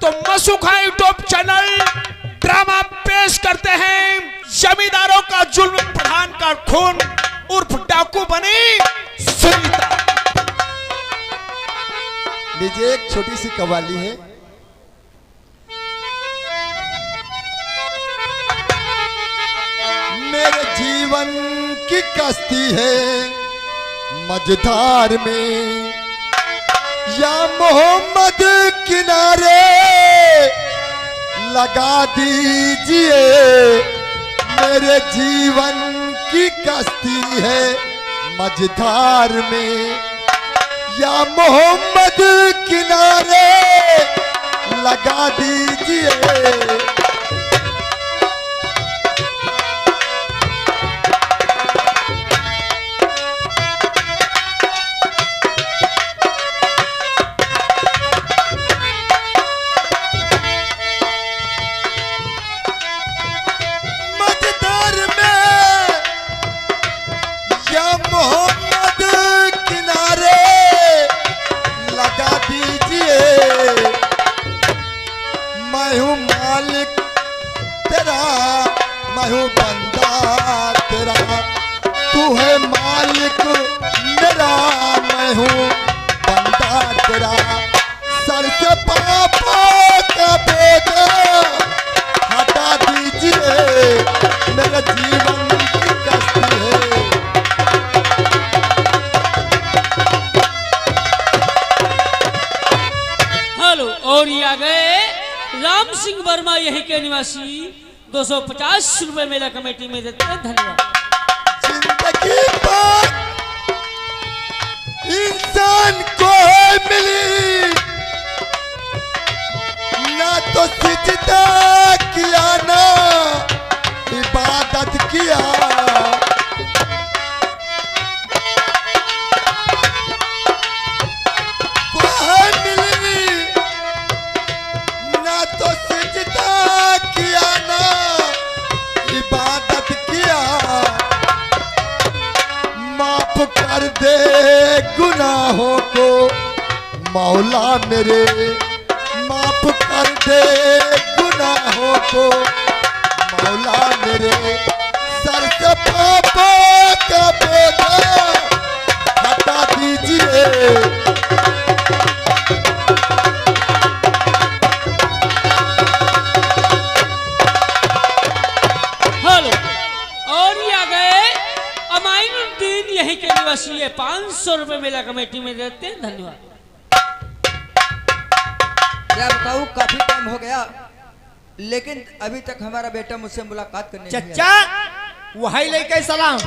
तो मशूका YouTube channel drama पेश करते हैं जमींदारों का जुल्म, प्रधान का खून उर्फ डाकू बनी सुनीता। लीजिए एक छोटी सी कव्वाली है। मेरे जीवन की कश्ती है मझधार में, या मोहम्मद किनारे लगा दीजिए। मेरे जीवन की कश्ती है मझधार में, या मोहम्मद किनारे लगा दीजिए। मैं हूँ बंदा तेरा, तू है मालिक मेरा। मैं हूँ बंदा तेरा, सर से पापों का बोझ हटा दीजिए। मेरे जीवन की कश्ती है। हेलो, और ये आ गए राम सिंह वर्मा, यही के निवासी, 250 रुपए मेला कमेटी में देते हैं। धन्यवाद। जिंदगी पर इंसान को मिली ना तो सिजदा किया ना इबादत किया। कर दे गुनाहों को मौला मेरे, माफ कर दे गुनाहों को मौला मेरे। सर से पापों का बोझ हटा दीजिए। हेलो, और ये आ गए अमाइनुद्दीन, यही के निवासी है, 500 रुपए मेला कमेटी में देते हैं। धन्यवाद। क्या बताऊं, काफी टाइम हो गया लेकिन अभी तक हमारा बेटा मुझसे मुलाकात करने नहीं आया। चचा वही लेके सलाम।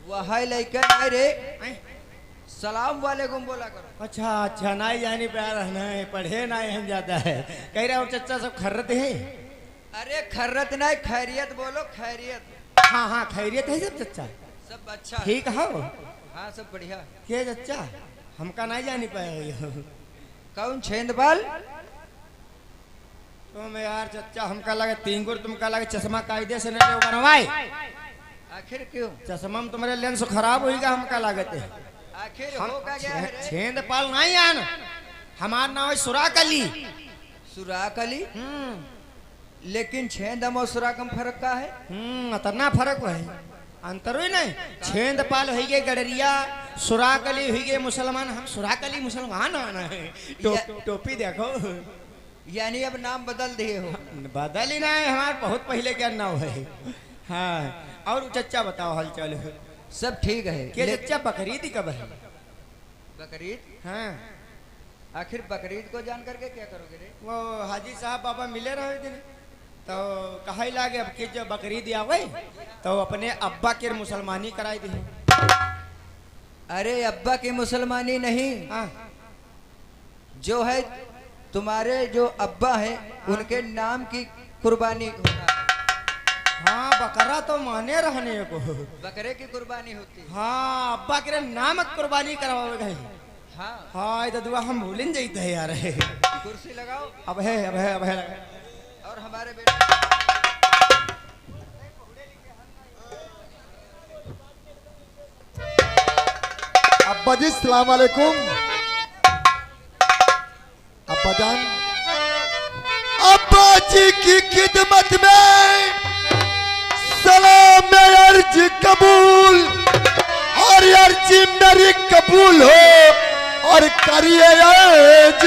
वही लेकर नहीं रे, सलाम वालेकुम बोला करो। अच्छा अच्छा, नहीं जानी प्यार है, पढ़े नहीं हम ज्यादा है। कह रहे हो चचा सब खर्रत है। अरे खर्रत नहीं, खैरियत बोलो, खैरियत। हाँ हाँ, खैरियत है सब चचा। सब अच्छा ठीक हो? हाँ सब बढ़िया। के चचा हमका नहीं जानी पाए। कौन छेंदबाल? तुम यार चचा, हमका लगे तीन गुर, तुमका लगे चश्मा कायदे से नहीं बनवाए। आखिर क्यों? चश्मा में तुम्हारे लेंस खराब होगा, हमका लागत है। आखिर होगा क्या है रे? छेंदपाल नहीं आन, हमारा नाम है सुराक अली। सुराक अली? लेकिन छेंदम और सुराक में फर्क का है? इतना फर्क है, अंतर ही नहीं। छेंदपाल हो गए गडरिया, सुराक अली हो गए मुसलमान। हम सुराक अली मुसलमान आना है। टोपी देखो। यानी अब नाम बदल दिए हो? बदल ही नहीं, हमारे बहुत पहले क्या नाम है। हाँ, और चचा बताओ हाल चाल है? सब ठीक है। क्या चचा बकरीद कब है? बकरीद? हाँ। आखिर बकरीद को जान करके क्या करोगे रे? वो हाजी साहब बाबा मिले रहे दिन, तो कहा लागे अब कि जब बकरीद आवे तो अपने अब्बा के मुसलमानी कराई दी। अरे अब्बा की मुसलमानी नहीं। हाँ। जो है तुम्हारे जो अब्बा हैं, उनके नाम की कुर्बानी होना। हाँ, बकरा तो माने रहने को, बकरे की कुर्बानी होती। हाँ, अब्बा के नाम कुर्बानी करवावे गए। हाँ हाँ, इधर दुआ हम भूलन जाते हैं यार। कुर्सी लगाओ। अब है अब है अब है। और हमारे बेटे अब्बा जी सलाम वालेकुम। अब्बा जान अब्बा जी की खिदमत में सलाम अर्ज कबूल, और अर्जी मेरी कबूल हो और करिए अर्ज।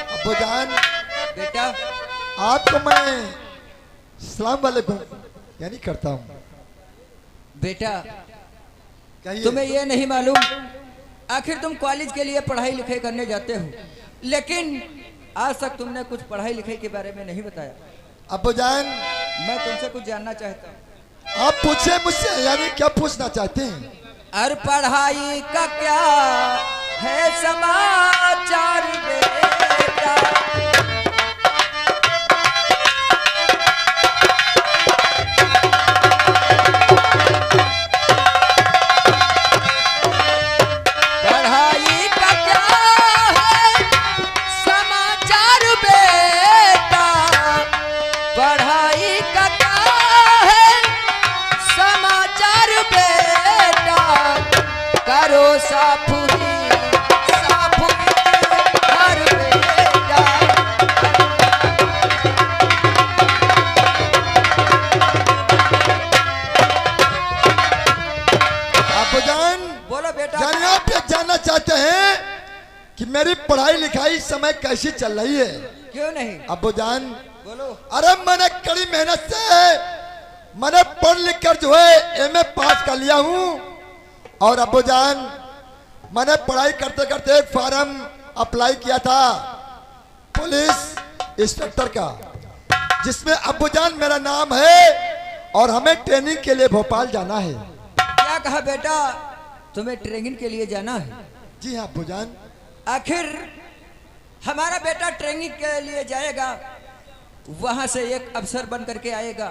अब्बूजान, बेटा आपको मैं सलाम वालेकुम यानी करता हूँ। बेटा कहिए। तुम्हें ये नहीं मालूम आखिर तुम कॉलेज के लिए पढ़ाई लिखाई करने जाते हो, लेकिन आज तक तुमने कुछ पढ़ाई लिखाई के बारे में नहीं बताया। अब्बूजान, मैं तुमसे कुछ जानना चाहता हूँ। आप पूछे मुझसे, यानी क्या पूछना चाहते हैं? अरे पढ़ाई का क्या है समाचार बेटा? पढ़ाई का क्या है समाचार बेटा? पढ़ाई का क्या है समाचार बेटा? करो साफ ही हर बेटा। अब्बूजान, बोलो बेटा। यानी आप ये जानना चाहते हैं कि मेरी पढ़ाई लिखाई समय कैसी चल रही है? क्यों नहीं? अब्बूजान, बोलो। अरे मैंने कड़ी मेहनत से मैंने पढ़ लिख कर जो है एमए पास कर लिया हूँ। और अब्बूजान, मैंने पढ़ाई करते करते एक फॉर्म अप्लाई किया था पुलिस इंस्पेक्टर का, जिसमें अब्बूजान मेरा नाम है और हमें ट्रेनिंग के लिए भोपाल जाना है। क्या कहा बेटा? तुम्हें ट्रेनिंग के लिए जाना है? जी हाँ अब्बूजान। आखिर हमारा बेटा ट्रेनिंग के लिए जाएगा, वहां से एक अफसर बन करके आएगा,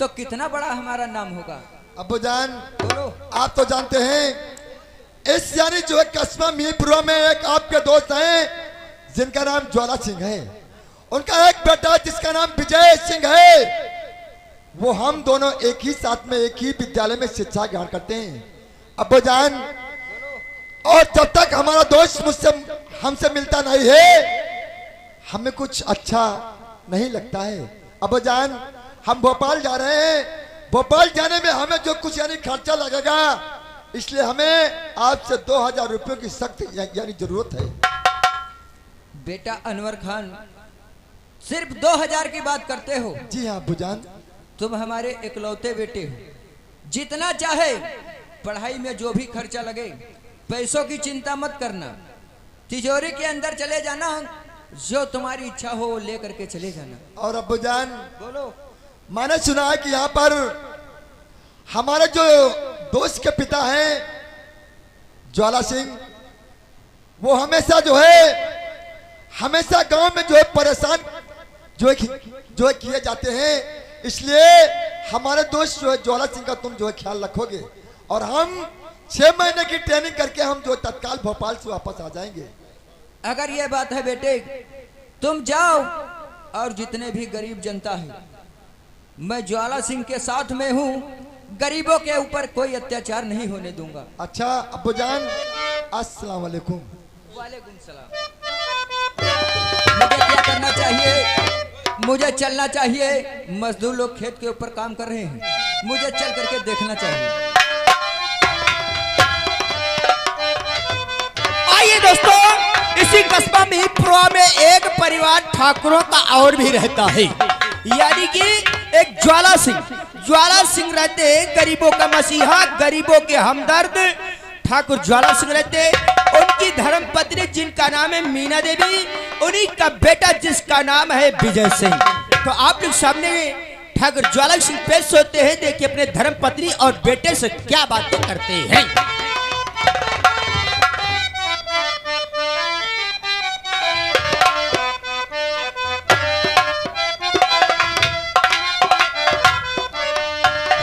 तो कितना बड़ा हमारा नाम होगा। अब्बूजान, बोलो। आप तो जानते हैं इस यानी जो है कस्बा मीरपुरा में एक आपके दोस्त हैं जिनका नाम ज्वाला सिंह है। उनका एक बेटा जिसका नाम विजय सिंह है, वो हम दोनों एक ही साथ में एक ही विद्यालय में शिक्षा ग्रहण करते हैं। अब्बूजान, और जब तक हमारा दोस्त मुझसे हमसे मिलता नहीं है, हमें कुछ अच्छा नहीं लगता है। अब्बूजान, हम भोपाल जा रहे हैं। भोपाल जाने में हमें जो कुछ यानी खर्चा लगेगा, इसलिए हमें आपसे 2000 रुपयों की सख्त यानी जरूरत है। बेटा अनवर खान, सिर्फ 2000 की बात करते हो? जी हाँ अब्बूजान। तुम हमारे इकलौते बेटे हो, जितना चाहे पढ़ाई में जो भी खर्चा लगे, पैसों की चिंता मत करना। तिजोरी के अंदर चले जाना, जो तुम्हारी इच्छा हो वो ले करके चले जाना। और अब्बूजान, बोलो। मैंने सुना है कि यहाँ पर हमारे जो दोस्त के पिता हैं ज्वाला सिंह, वो हमेशा जो है हमेशा गांव में जो है परेशान जो है किए जाते हैं। इसलिए हमारे दोस्त जो है ज्वाला सिंह का तुम जो है ख्याल रखोगे, और हम 6 महीने की ट्रेनिंग करके हम जो तत्काल भोपाल से वापस आ जाएंगे। अगर ये बात है बेटे, तुम जाओ, और जितने भी गरीब जनता है, मैं ज्वाला सिंह के साथ में हूँ। गरीबों के ऊपर कोई अत्याचार नहीं होने दूंगा। अच्छा अब्बूजान, अस्सलाम वालेकुम। वालेकुम सलाम। मुझे क्या करना चाहिए? मुझे चलना चाहिए। मजदूर लोग खेत के ऊपर काम कर रहे हैं, मुझे चल करके देखना चाहिए। आइए दोस्तों, इसी कस्बा मीरपुरा में एक परिवार ठाकुरों का और भी रहता है, यानी कि एक ज्वाला सिंह रहते हैं, गरीबों का मसीहा, गरीबों के हमदर्द ठाकुर ज्वाला सिंह रहते। उनकी धर्म पत्नी जिनका नाम है मीना देवी, उन्हीं का बेटा जिसका नाम है विजय सिंह। तो आप लोग सामने ठाकुर ज्वाला सिंह पेश होते हैं, देखिए अपने धर्म पत्नी और बेटे से क्या बातें करते हैं।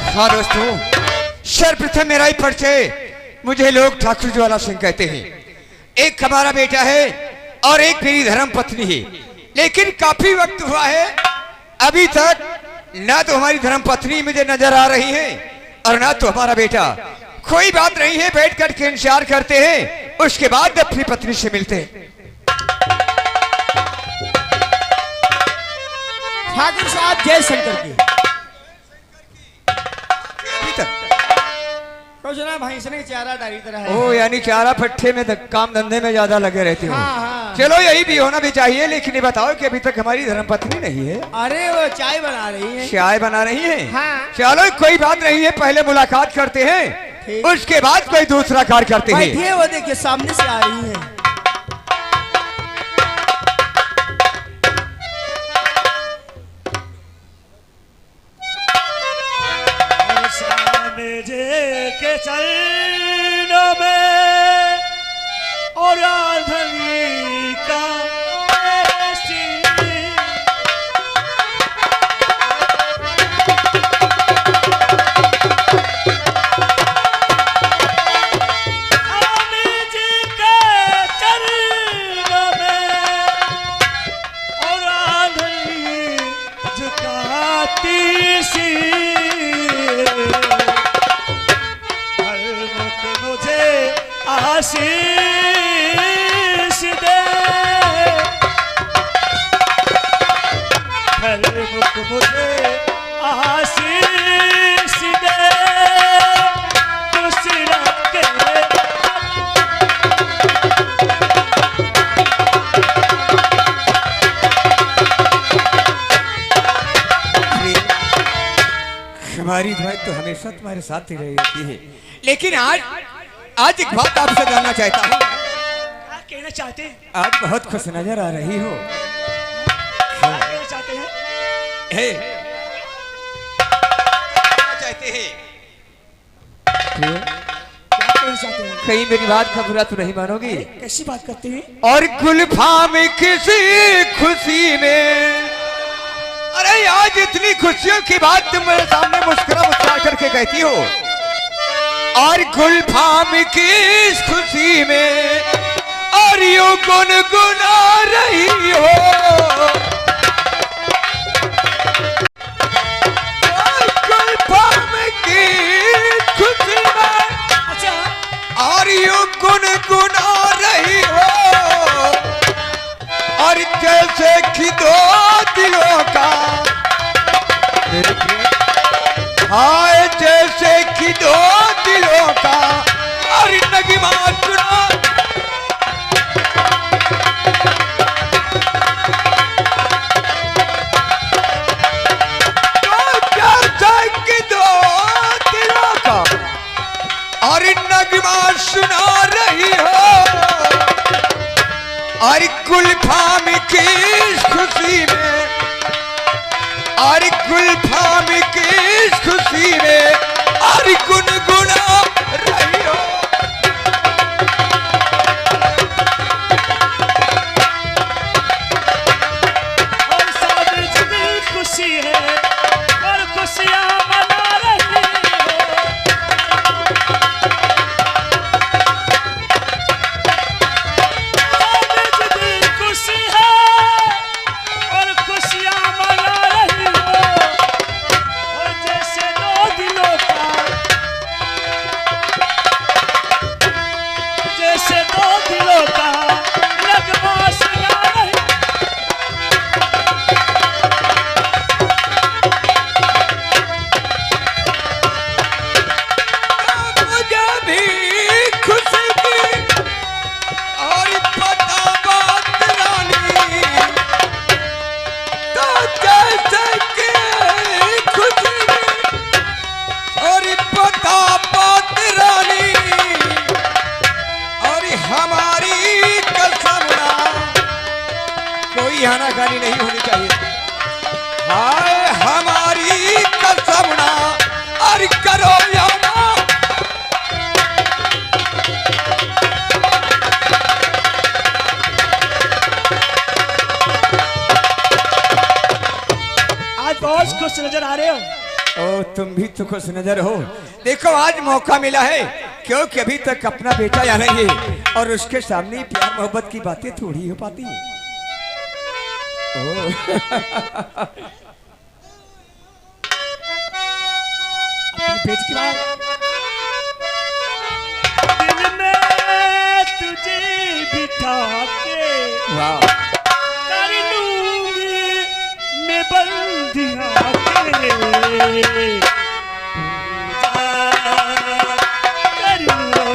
हाँ दोस्तों, सर्वप्रथम मेरा ही परिचय, मुझे लोग ठाकुर ज्वाला सिंह कहते हैं। एक हमारा बेटा है और एक मेरी धर्म पत्नी है, लेकिन काफी वक्त हुआ है, अभी तक ना तो हमारी धर्म पत्नी मुझे नजर आ रही है और ना तो हमारा बेटा। कोई बात नहीं है, बैठ कर के इंतजार करते हैं, उसके बाद अपनी पत्नी से मिलते हैं। ठाकुर साहब जय शंकर की। अभी तक कुछ ना भाई इसने चारा डाली तरह है। ओ यानी चारा पट्टे में काम धंधे में ज्यादा लगे रहते हो। हाँ, हाँ। चलो यही भी होना भी चाहिए, लेकिन ये बताओ कि अभी तक हमारी धर्मपत्नी नहीं है। अरे वो चाय बना रही है। चाय बना रही है? हाँ। चलो कोई बात नहीं है, पहले मुलाकात करते हैं, ठीक। उसके बाद कोई दूसरा कार्य करते हैं। बैठिए, वो देखिए सामने से आ रही है। के चरणों में और आधनी का आशीष दे, हर मुख मुझे आशीष दे, खुशी रखे। हमारी दुआ तो हमेशा तुम्हारे साथ ही रहती है, लेकिन आज एक बात आपसे जानना चाहता हूँ। क्या कहना चाहते हैं? आज बहुत खुश नजर आ रही हो। क्या कहना चाहते हैं? हे, क्या चाहते हैं? क्या कहना चाहते हैं? कहीं मेरी बात का बुरा तो नहीं मानोगी? कैसी बात करते हैं? और गुलफाम किसी खुशी में, अरे आज इतनी खुशियों की बात तुम मेरे सामने मुस्कुरा करके कहती हो, और गुलफाम की इस खुशी में और यूं गुनगुना रही हो, और गुलफाम की खुशी में अच्छा, और यूं गुनगुना रही हो, और जैसे कि दो दिलों का, हाय जैसे कि दो दिलों का और नगमा सुना, तो जैसे कि दो दिलों का और नगमा सुना रही हो, और गुलफाम की इस खुशी में, और गुलफाम की इस खुशी में और गुनगुना रही हो। और सब दिल खुशी है और खुशियाँ मना रही हो। सब दिल खुशी है और खुशियाँ मना रही हो, और जैसे दो दिलों का, जैसे दो दिलों का नगमा सुना रही। मुझे भी खुशी की और पता बात रानी, तो जैसे कि खुशी की और पता बात रानी, और हमारी कसम ना, कोई आनाकानी नहीं होनी चाहिए। हाय हमारी कसम ना, और करो या ना, आज बहुत खुश नजर आ रहे हो। ओ तुम भी तो खुश नजर हो। देखो आज मौका मिला है, क्योंकि अभी तक अपना बेटा यहाँ नहीं है, और उसके सामने प्यार मोहब्बत की बातें थोड़ी हो पाती है। ओ अपनी बेटी की बात बिठा के वाह कर लूंगी मैं बंदियां के कर लो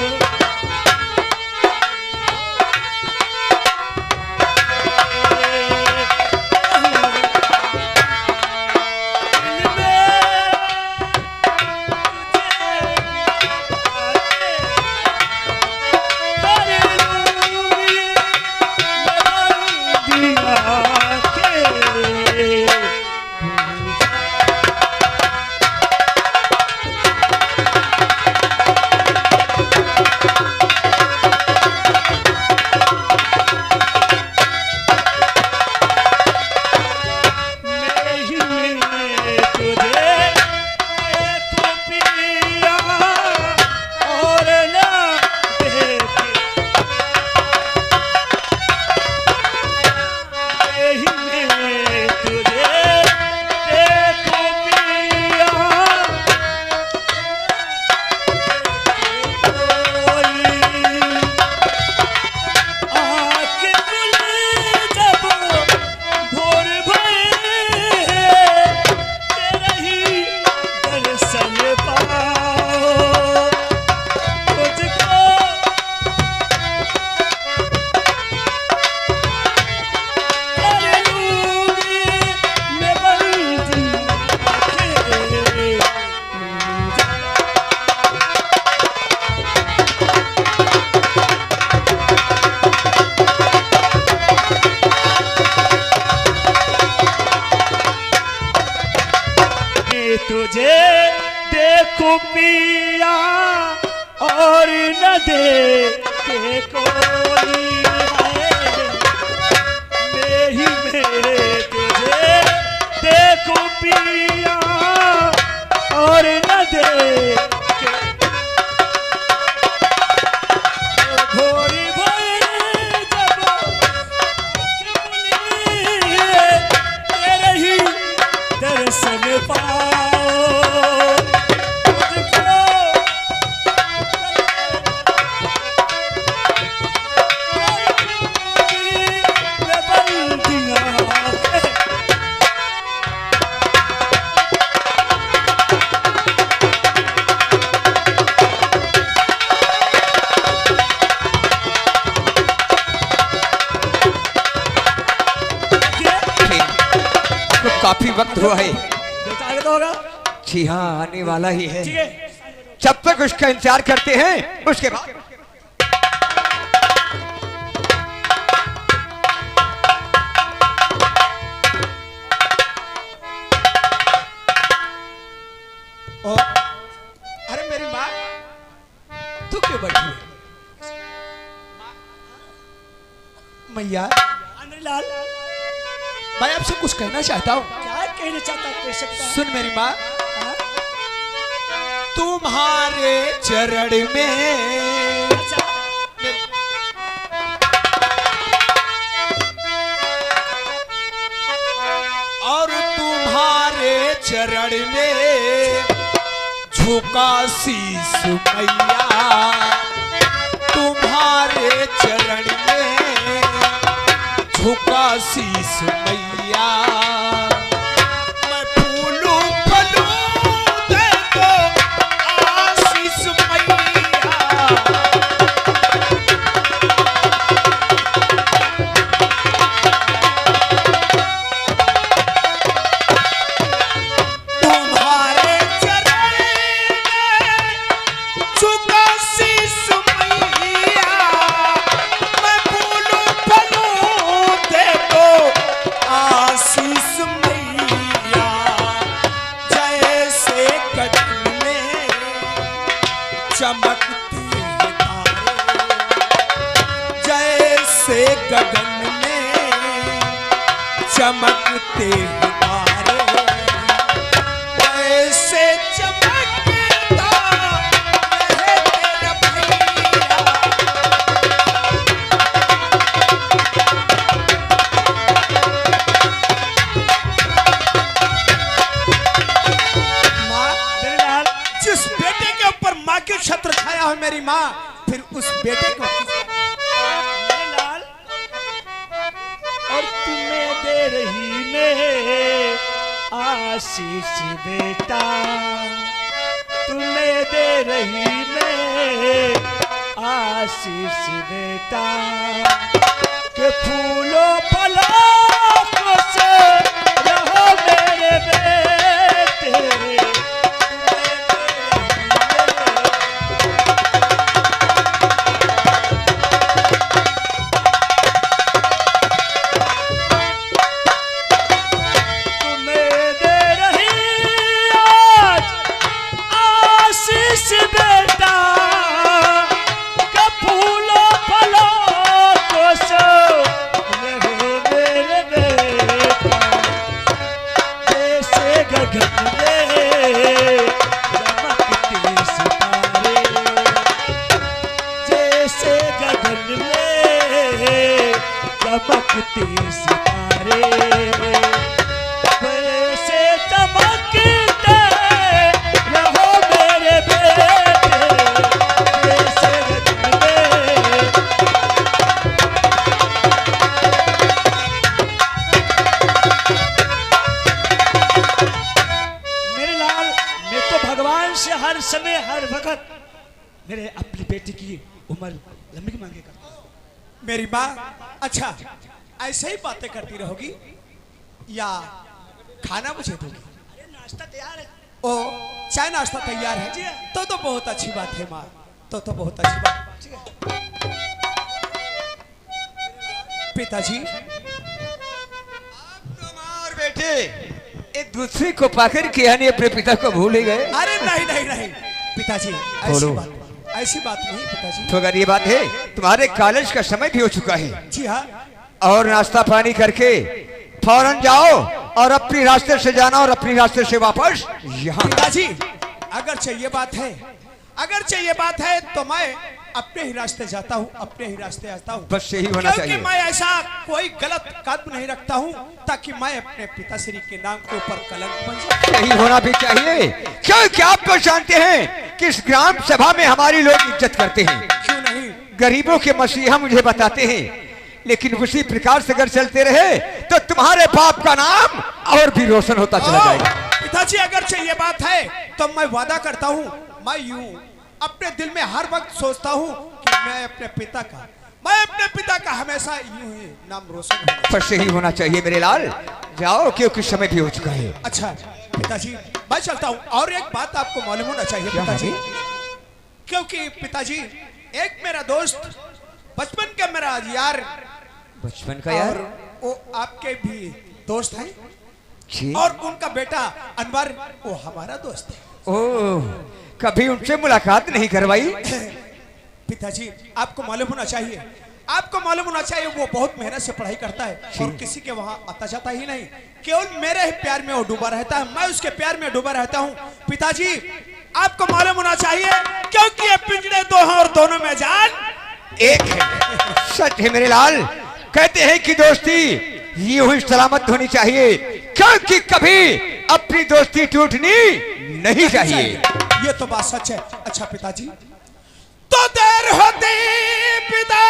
तुझे देखो पिया और न देखे कोई है मेरी में तुझे देखो पिया और न देखे भोरी भोरी जब तेरे ही दर्शन पाओ काफी वक्त हुआ है। आगे तो होगा जी हाँ आने वाला ही है। ठीक है जब तक उसका इंतजार करते हैं उसके बाद अरे मेरी माँ तू क्यों बैठी है? मैया लाल मैं आपसे कुछ कहना चाहता हूँ। क्या कहना चाहता कह सकता सुन मेरी माँ, तुम्हारे चरण में अच्छा और तुम्हारे चरण में झुका शीस मैया, तुम्हारे चरण में झुका शीस मैया। मैं फूलूं फलूं दे दो आशीष मैया। तुम्हारे चरण में झुका शीस मैया। मैं फूलूं फलूं दे दो आशीष मैया। जैसे गगन में चमकती है तारे, जैसे गगन में चमकते हैं तारे, वैसे चमकता है तेरा भैया। माँ, लाल जिस बेटे के ऊपर माँ की छत्र छाया हो मेरी माँ, फिर उस बेटे को आशीष बेटा तुम्हें दे रही मैं आशीष बेटा के फूलों फलों से रहो मेरे बेटे तुम्हें दे रही आज आशीष बेटा के फूलों फलों से रहो मेरे बेटा जैसे गगन में चमकते सितारे जैसे गगन में चमकते सितारे वैसे चमकते रहो मेरे बेटे जैसे गगन में मेरे लाल मैं तो भगवान से हर समय हर वक्त मेरे अपनी बेटी की उम्र लंबी मांगेगा। मेरी माँ अच्छा ऐसे ही बातें करती रहोगी या खाना मुझे दोगी? अरे नाश्ता तैयार है। ओ चाय नाश्ता तैयार है तो बहुत अच्छी बात है माँ तो बहुत अच्छी बात। पिताजी तुम और बेटे एक दूसरे को पाकर के यानी अपने पिता को भूल ही गए। अरे नहीं नहीं नहीं पिताजी बोलो। ऐसी बात नहीं पिताजी। तो अगर ये बात है तुम्हारे कॉलेज का समय भी हो चुका है जी हाँ और नाश्ता पानी करके फौरन जाओ और अपनी रास्ते से जाना और अपनी रास्ते से वापस यहाँ। पिताजी अगर चाहिए बात है तो मैं अपने ही रास्ते जाता हूँ अपने ही रास्ते आता हूँ बस यही होना क्योंकि चाहिए। मैं ऐसा कोई गलत कदम नहीं रखता हूँ ताकि मैं अपने पिताश्री के नाम के ऊपर कलंक बन जाऊं। यही होना भी चाहिए क्योंकि आप तो जानते हैं कि इस ग्राम सभा में हमारी लोग इज्जत करते हैं। क्यों नहीं? गरीबों के मसीहा मुझे बताते हैं लेकिन उसी प्रकार से अगर चलते रहे तो तुम्हारे बाप का नाम और भी रोशन होता चला जाएगा। पिताजी अगर चाहिए बात है तो मैं वादा करता हूँ मैं यूं अपने दिल में हर वक्त सोचता हूँ कि मैं अपने पिता का हमेशा यूं ही नाम रोशन करूं। बस यही होना चाहिए मेरे लाल। जाओ क्योंकि समय भी हो चुका है। अच्छा पिताजी मैं चलता हूँ और एक बात आपको मालूम होना चाहिए क्या पिताजी भाभी? क्योंकि पिताजी एक मेरा दोस्त बचपन का मेरा यार बचपन का यार और वो आपके भी दोस्त हैं जी। और उनका बेटा अनवर वो हमारा दोस्त है। ओह कभी उनसे मुलाकात नहीं करवाई? पिताजी आपको मालूम होना चाहिए वो बहुत मेहनत से पढ़ाई करता है और किसी के वहाँ आता जाता ही नहीं केवल मेरे ही प्यार में वो डूबा रहता है मैं उसके प्यार में डूबा रहता हूँ। पिताजी आपको मालूम होना चाहिए क्योंकि ये पिंजरे दो हैं और दोनों में जान एक है। सच है मेरे लाल। कहते हैं कि दोस्ती यूं ही सलामत होनी चाहिए क्योंकि कभी अपनी दोस्ती टूटनी नहीं चाहिए। ये तो बात सच है। अच्छा पिताजी तो देर होती पिता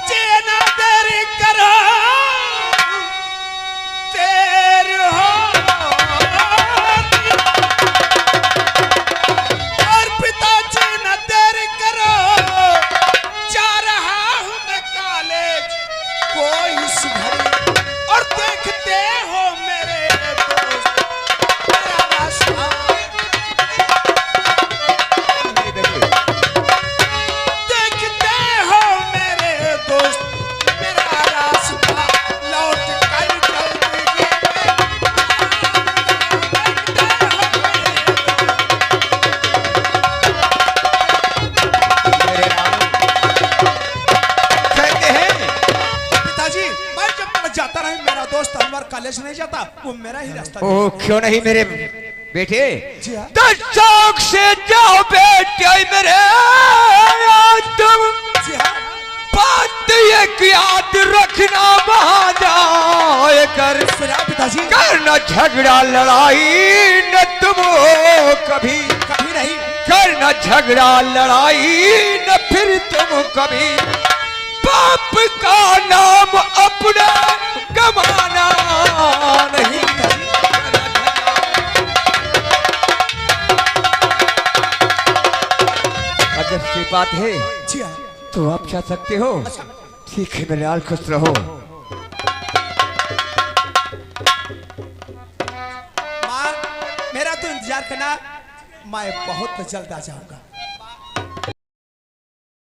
जीना देरी करो देर हो और पिताजी न देरी करो जा रहा हूं मैं कॉलेज कोई सुधरी और देखते हो मेरे दोस्त मेरा रास्ता देखते हो मेरे दोस्त मेरा रास्ता लौट कर जल्दी कहते हैं पिताजी मैं जब तक जाता रहा मेरा दोस्त अनवर कॉलेज नहीं जाता वो मेरा ही रास्ता ओ क्यों नहीं मेरे बेटे जी हाँ। 10 चौक से जाओ बेटे मेरे आज तुम जी हाँ बात एक याद रखना वहां जाओ कर सुना पिताजी करना झगड़ा लड़ाई न तुम हो कभी कभी नहीं करना झगड़ा लड़ाई न फिर तुम कभी बाप का नाम अपना गवाना की बात है जी हाँ। तो आप जा सकते हो। ठीक है मेरे लाल, खुश रहो। माँ मेरा तो इंतजार करना, मैं बहुत जल्द आ जाऊंगा।